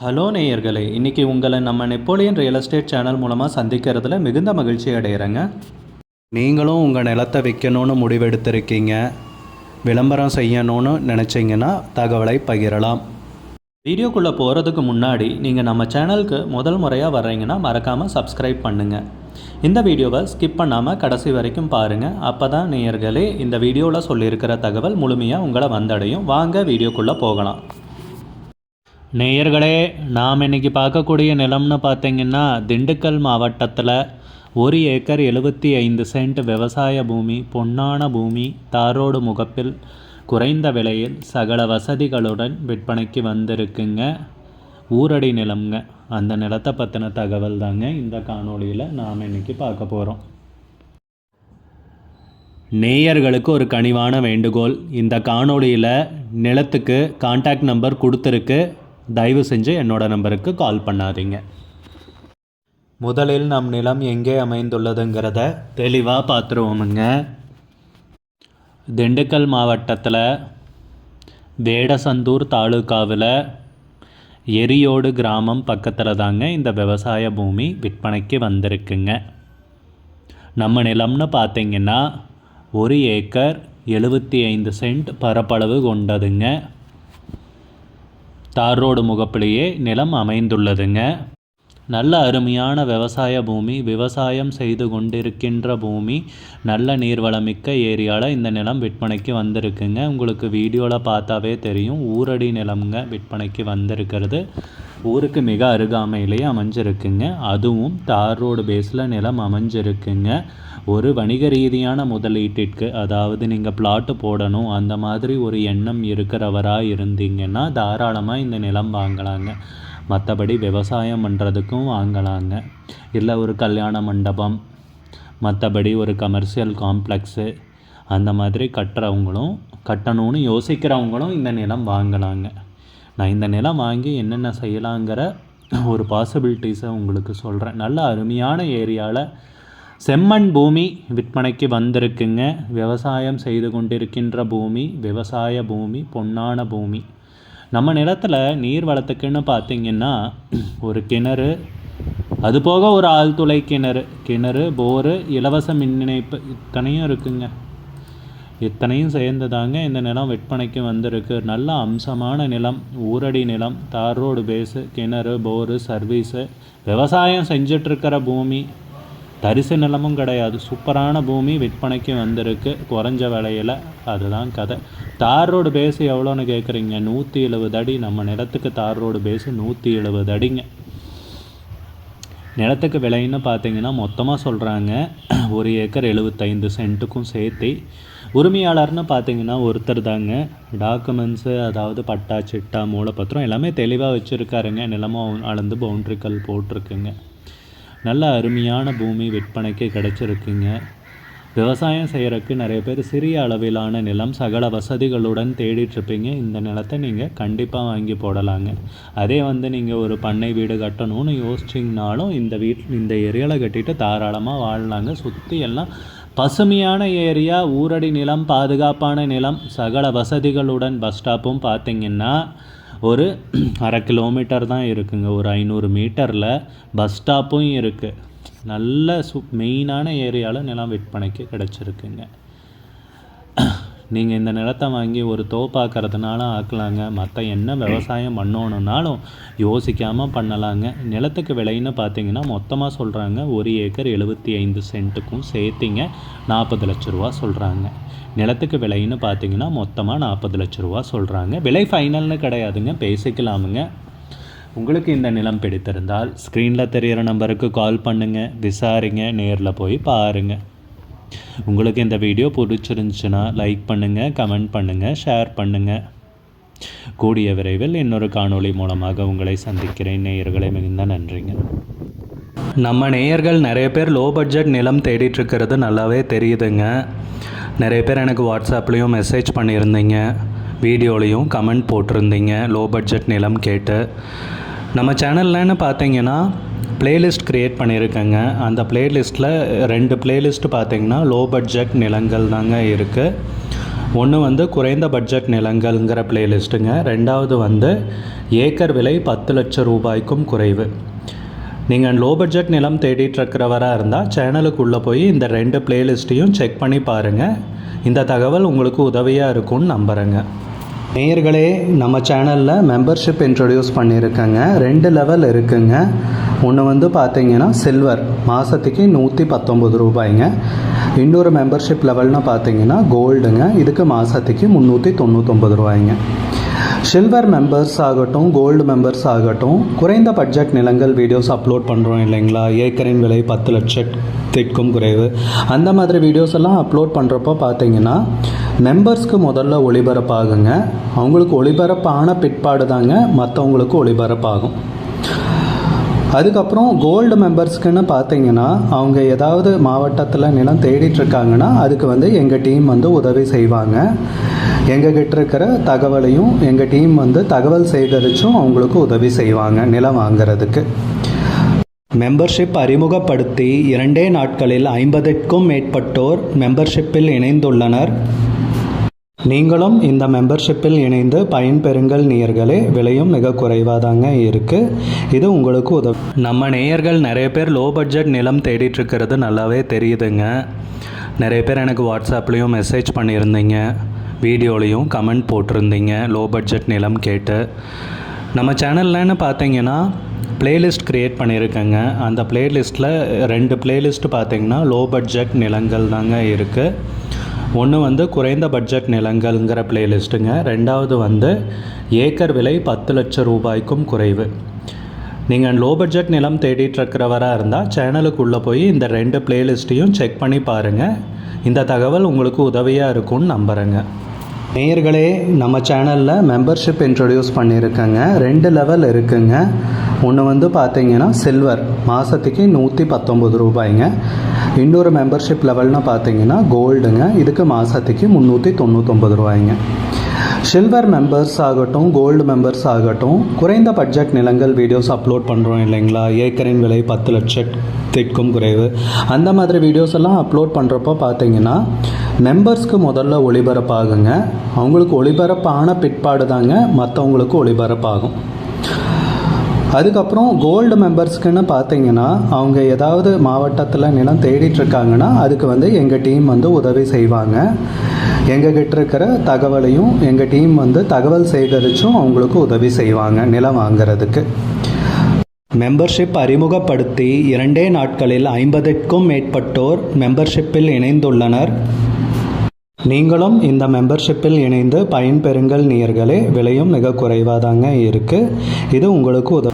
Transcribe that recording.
Hello நேயர்களே, இன்றைக்கி உங்களை நம்ம நெப்போலியன் ரியல் எஸ்டேட் சேனல் மூலமாக சந்திக்கிறதுல மிகுந்த மகிழ்ச்சி அடைகிறேங்க. நீங்களும் உங்கள் நிலத்தை விற்கணும்னு முடிவெடுத்திருக்கீங்க, விளம்பரம் செய்யணும்னு நினச்சிங்கன்னா தகவலை பகிரலாம். வீடியோக்குள்ளே போகிறதுக்கு முன்னாடி நீங்கள் நம்ம சேனலுக்கு முதல் முறையாக வர்றீங்கன்னா மறக்காமல் சப்ஸ்கிரைப் பண்ணுங்கள். இந்த வீடியோவை ஸ்கிப் பண்ணாமல் கடைசி வரைக்கும் பாருங்கள். அப்போ தான் நேயர்களே இந்த வீடியோவில் சொல்லியிருக்கிற தகவல் முழுமையாக உங்களை வந்தடையும். வாங்க வீடியோக்குள்ளே போகலாம். நேயர்களே, நாம் இன்றைக்கி பார்க்கக்கூடிய நிலம்னு பார்த்திங்கன்னா திண்டுக்கல் மாவட்டத்தில் 1 ஏக்கர் 75 சென்ட் விவசாய பூமி, பொன்னான பூமி, தாரோடு முகப்பில், குறைந்த விலையில், சகல வசதிகளுடன் விற்பனைக்கு வந்திருக்குங்க. ஊரடி நிலம்ங்க. அந்த நிலத்தை பற்றின தகவல் தாங்க இந்த காணொளியில் நாம் இன்றைக்கி பார்க்க போகிறோம். நேயர்களுக்கு ஒரு கனிவான வேண்டுகோள், இந்த காணொளியில் நிலத்துக்கு கான்டாக்ட் நம்பர் கொடுத்துருக்கு, தயவு செஞ்சு என்னோட நம்பருக்கு கால் பண்ணாதீங்க. முதலில் நம் நிலம் எங்கே அமைந்துள்ளதுங்கிறத தெளிவாக பார்த்துருவோமுங்க. திண்டுக்கல் மாவட்டத்தில் வேடசந்தூர் தாலுக்காவில் எரியோடு கிராமம் பக்கத்தில் தாங்க இந்த விவசாய பூமி விற்பனைக்கு வந்திருக்குங்க. நம்ம நிலம்னு பார்த்திங்கன்னா 1 ஏக்கர் 75 சென்ட் பரப்பளவு கொண்டதுங்க. தார் ரோடு முகப்பிலேயே நிலம் அமைந்துள்ளதுங்க. நல்ல அருமையான விவசாய பூமி, விவசாயம் செய்து கொண்டிருக்கின்ற பூமி, நல்ல நீர்வளமிக்க ஏரியாவில் இந்த நிலம் விற்பனைக்கு வந்திருக்குங்க. உங்களுக்கு வீடியோவில் பார்த்தாவே தெரியும், ஊரடி நிலம்ங்க விற்பனைக்கு வந்திருக்கிறது. ஊருக்கு மிக அருகாமையிலேயே அமைஞ்சிருக்குங்க. அதுவும் தார் ரோடு பேஸில் நிலம் அமைஞ்சிருக்குங்க. ஒரு வணிக ரீதியான முதலீட்டிற்கு, அதாவது நீங்கள் பிளாட்டு போடணும் அந்த மாதிரி ஒரு எண்ணம் இருக்கிறவராக இருந்தீங்கன்னா தாராளமாக இந்த நிலம் வாங்கலாங்க. மற்றபடி விவசாயம் பண்ணுறதுக்கும் வாங்கலாங்க. இல்லை ஒரு கல்யாண மண்டபம், மற்றபடி ஒரு கமர்ஷியல் காம்ப்ளெக்ஸு அந்த மாதிரி கட்டணும்னு யோசிக்கிறவங்களும் இந்த நிலம் வாங்கலாங்க. நான் இந்த நிலம் வாங்கி என்னென்ன செய்யலாங்கிற ஒரு பாசிபிலிட்டிஸை உங்களுக்கு சொல்கிறேன். நல்ல அருமையான ஏரியாவில் செம்மண் பூமி விற்பனைக்கு வந்திருக்குங்க. விவசாயம் செய்து கொண்டிருக்கின்ற பூமி, விவசாய பூமி, பொன்னான பூமி. நம்ம நிலத்தில் நீர் வளத்துக்குன்னு பார்த்திங்கன்னா ஒரு கிணறு, அதுபோக ஒரு ஆழ்துளை கிணறு, போரு, இலவச மின் இணைப்பு இத்தனையும் இருக்குங்க. இத்தனையும் சேர்ந்துதாங்க இந்த நிலம் விற்பனைக்கு வந்திருக்கு. நல்ல அம்சமான நிலம், ஊரடி நிலம், தார் ரோடு பேஸு, கிணறு, போரு, சர்வீஸு, விவசாயம் செஞ்சிட்ருக்கிற பூமி, தரிசு நிலமும் கிடையாது. சூப்பரான பூமி விற்பனைக்கு வந்திருக்கு குறைஞ்ச விலையில். அதுதான் கதை. தார் ரோடு பேஸு எவ்வளோன்னு கேட்குறீங்க? 170 அடி. நம்ம நிலத்துக்கு தார் ரோடு பேஸு 170 அடிங்க. நிலத்துக்கு விலைன்னு பார்த்தீங்கன்னா மொத்தமாக சொல்கிறாங்க 1 ஏக்கர் 75 சென்ட்டுக்கும் சேர்த்து. உரிமையாளர்னு பார்த்தீங்கன்னா ஒருத்தர் தாங்க. டாக்குமெண்ட்ஸு, அதாவது பட்டா, சிட்டா, மூலப்பத்திரம் எல்லாமே தெளிவாக வச்சுருக்காருங்க. நிலமும் அளந்து பவுண்ட்ரிக்கல் போட்டிருக்குங்க. நல்ல அருமையான பூமி விற்பனைக்கு கிடச்சிருக்குங்க. விவசாயம் செய்கிறதுக்கு நிறைய பேர் சிறிய அளவிலான நிலம், சகல வசதிகளுடன் தேடிட்டுருப்பீங்க. இந்த நிலத்தை நீங்கள் கண்டிப்பாக வாங்கி போடலாங்க. அதே நீங்கள் ஒரு பண்ணை வீடு கட்டணும்னு யோசிச்சிங்கனாலும் இந்த ஏரியாவில் கட்டிட்டு தாராளமாக வாழலாங்க. சுற்றி எல்லாம் பசுமையான ஏரியா, ஊரடி நிலம், பாதுகாப்பான நிலம், சகல வசதிகளுடன். பஸ் ஸ்டாப்பும் பார்த்திங்கன்னா ஒரு 1/2 கிலோமீட்டர் தான் இருக்குங்க. ஒரு 500 மீட்டரில் பஸ் ஸ்டாப்பும் இருக்குது. நல்ல மெயினான ஏரியாவில் நிலம் விற்பனைக்கு கிடச்சிருக்குங்க. நீங்கள் இந்த நிலத்தை வாங்கி ஒரு தோப்பாக்கிறதுனால ஆக்கலாங்க. மற்ற என்ன விவசாயம் பண்ணணுன்னாலும் யோசிக்காமல் பண்ணலாங்க. நிலத்துக்கு விலைன்னு பார்த்தீங்கன்னா மொத்தமாக சொல்கிறாங்க 1 ஏக்கர் 75 சென்ட்டுக்கும் சேர்த்திங்க 40 லட்ச ரூபா சொல்கிறாங்க. நிலத்துக்கு விலைன்னு பார்த்தீங்கன்னா மொத்தமாக 40 லட்ச ரூபா சொல்கிறாங்க. விலை ஃபைனல்னு கிடையாதுங்க, பேசிக்கலாமுங்க. உங்களுக்கு இந்த நிலம் பிடித்திருந்தால் ஸ்க்ரீனில் தெரிகிற நம்பருக்கு கால் பண்ணுங்கள், விசாரிங்க, நேரில் போய் பாருங்கள். உங்களுக்கு இந்த வீடியோ பிடிச்சிருந்துச்சுன்னா லைக் பண்ணுங்கள், கமெண்ட் பண்ணுங்கள், ஷேர் பண்ணுங்கள். கூடிய விரைவில் இன்னொரு காணொளி மூலமாக உங்களை சந்திக்கிறேன். நேயர்களை மிகுந்த நன்றிங்க. நம்ம நேயர்கள் நிறைய பேர் லோ பட்ஜெட் நிலம் தேடிட்டுருக்கிறது நல்லாவே தெரியுதுங்க. நிறைய பேர் எனக்கு வாட்ஸ்அப்லேயும் மெசேஜ் பண்ணியிருந்தீங்க, வீடியோலையும் கமெண்ட் போட்டிருந்தீங்க லோ பட்ஜெட் நிலம் கேட்டு. நம்ம சேனல்லன்னு பார்த்தீங்கன்னா ப்ளேலிஸ்ட் க்ரியேட் பண்ணியிருக்கேங்க. அந்த ப்ளேலிஸ்ட்டில் 2 ப்ளேலிஸ்ட்டு பார்த்திங்கன்னா லோ பட்ஜெட் நிலங்கள் தாங்க இருக்குது. ஒன்று வந்து குறைந்த பட்ஜெட் நிலங்கள்ங்கிற பிளேலிஸ்ட்டுங்க. ரெண்டாவது வந்து ஏக்கர் விலை 10 லட்சம் ரூபாய்க்கும் குறைவு. நீங்கள் லோ பட்ஜெட் நிலம் தேடிட்டுருக்கிறவராக இருந்தால் சேனலுக்குள்ளே போய் இந்த 2 பிளேலிஸ்ட்டையும் செக் பண்ணி பாருங்கள். இந்த தகவல் உங்களுக்கு உதவியாக இருக்கும்னு நம்புகிறேங்க. நேயர்களே, நம்ம சேனலில் மெம்பர்ஷிப் இன்ட்ரடியூஸ் பண்ணியிருக்கேங்க. 2 லெவல் இருக்குங்க. ஒன்று வந்து பார்த்தீங்கன்னா சில்வர், மாதத்துக்கு 119 ரூபாய்ங்க. இன்னொரு மெம்பர்ஷிப் லெவல்னு பார்த்தீங்கன்னா கோல்டுங்க, இதுக்கு மாதத்துக்கு 399 ரூபாய்ங்க. சில்வர் மெம்பர்ஸ் ஆகட்டும், கோல்டு மெம்பர்ஸ் ஆகட்டும், குறைந்த பட்ஜெட் நிலங்கள் வீடியோஸ் அப்லோட் பண்ணுறோம் இல்லைங்களா, ஏக்கரின் விலை 10 லட்சத்திற்கும் குறைவு, அந்த மாதிரி வீடியோஸ் எல்லாம் அப்லோட் பண்ணுறப்போ பார்த்தீங்கன்னா மெம்பர்ஸ்க்கு முதல்ல ஒளிபரப்பாகுங்க. அவங்களுக்கு ஒளிபரப்பான பிற்பாடு தாங்க மற்றவங்களுக்கு ஒளிபரப்பாகும். அதுக்கப்புறம் கோல்டு மெம்பர்ஸ்க்குன்னு பார்த்தீங்கன்னா அவங்க ஏதாவது மாவட்டத்தில் நிலம் தேடிட்டுருக்காங்கன்னா அதுக்கு வந்து எங்கள் டீம் வந்து உதவி செய்வாங்க. எங்ககிட்ட இருக்கிற தகவலையும் எங்கள் டீம் வந்து தகவல் சேகரித்தும் அவங்களுக்கு உதவி செய்வாங்க நிலம் வாங்கிறதுக்கு. மெம்பர்ஷிப் அறிமுகப்படுத்தி 2 நாட்களில் 50க்கும் மேற்பட்டோர் மெம்பர்ஷிப்பில் இணைந்துள்ளனர். நீங்களும் இந்த மெம்பர்ஷிப்பில் இணைந்து பயன்பெறுங்கள் நேயர்களே. விலையும் மிக குறைவாக தாங்க இருக்குது. இது உங்களுக்கு உதவும். நம்ம நேயர்கள் நிறைய பேர் லோ பட்ஜெட் நிலம் தேடிட்டுருக்கிறது நல்லாவே தெரியுதுங்க. நிறைய பேர் எனக்கு வாட்ஸ்அப்லேயும் மெசேஜ் பண்ணியிருந்தீங்க, வீடியோலையும் கமெண்ட் போட்டிருந்தீங்க லோ பட்ஜெட் நிலம் கேட்டு. நம்ம சேனல்லன்னு பார்த்தீங்கன்னா பிளேலிஸ்ட் க்ரியேட் பண்ணியிருக்கேங்க. அந்த பிளேலிஸ்ட்டில் 2 பிளேலிஸ்ட் பார்த்தீங்கன்னா லோ பட்ஜெட் நிலங்கள் தாங்க இருக்குது. ஒன்று வந்து குறைந்த பட்ஜெட் நிலங்கள்ங்கிற பிளேலிஸ்ட்டுங்க. ரெண்டாவது வந்து ஏக்கர் விலை 10 லட்சம் ரூபாய்க்கும் குறைவு. நீங்கள் லோ பட்ஜெட் நிலம் தேடிட்டுருக்கிறவராக இருந்தால் சேனலுக்குள்ளே போய் இந்த 2 பிளேலிஸ்ட்டையும் செக் பண்ணி பாருங்கள். இந்த தகவல் உங்களுக்கு உதவியாக இருக்கும்னு நம்புகிறேங்க. நேயர்களே, நம்ம சேனலில் மெம்பர்ஷிப் இன்ட்ரடியூஸ் பண்ணியிருக்கேங்க. 2 லெவல் இருக்குங்க. ஒன்று வந்து பார்த்தீங்கன்னா சில்வர், மாதத்துக்கு 119 ரூபாய்ங்க. இன்னொரு மெம்பர்ஷிப் லெவல்னு பார்த்தீங்கன்னா கோல்டுங்க, இதுக்கு மாதத்துக்கு 399 ரூபாய்ங்க. சில்வர் மெம்பர்ஸ் ஆகட்டும், கோல்டு மெம்பர்ஸ் ஆகட்டும், குறைந்த பட்ஜெட் நிலங்கள் வீடியோஸ் அப்லோட் பண்ணுறோம் இல்லைங்களா, ஏக்கரின் விலை 10 லட்சத்திற்கும் குறைவு, அந்த மாதிரி வீடியோஸ் எல்லாம் அப்லோட் பண்ணுறப்போ பார்த்தீங்கன்னா மெம்பர்ஸ்க்கு முதல்ல ஒளிபரப்பாகுங்க. அவங்களுக்கு ஒளிபரப்பான பிற்பாடு தாங்க மற்றவங்களுக்கு ஒளிபரப்பாகும். அதுக்கப்புறம் கோல்டு மெம்பர்ஸ்க்குன்னு பார்த்தீங்கன்னா அவங்க ஏதாவது மாவட்டத்தில் நிலம் தேடிட்டுருக்காங்கன்னா அதுக்கு வந்து எங்கள் டீம் வந்து உதவி செய்வாங்க. எங்ககிட்ட இருக்கிற தகவலையும் எங்கள் டீம் வந்து தகவல் சேகரித்தும் அவங்களுக்கு உதவி செய்வாங்க நிலம் வாங்கிறதுக்கு. மெம்பர்ஷிப் அறிமுகப்படுத்தி 2 நாட்களில் 50க்கும் மேற்பட்டோர் மெம்பர்ஷிப்பில் இணைந்துள்ளனர். நீங்களும் இந்த மெம்பர்ஷிப்பில் இணைந்து பயன்பெறுங்கள் நேயர்களே. விலையும் மிக குறைவாக தாங்க இருக்குது. இது உங்களுக்கு உதவும்.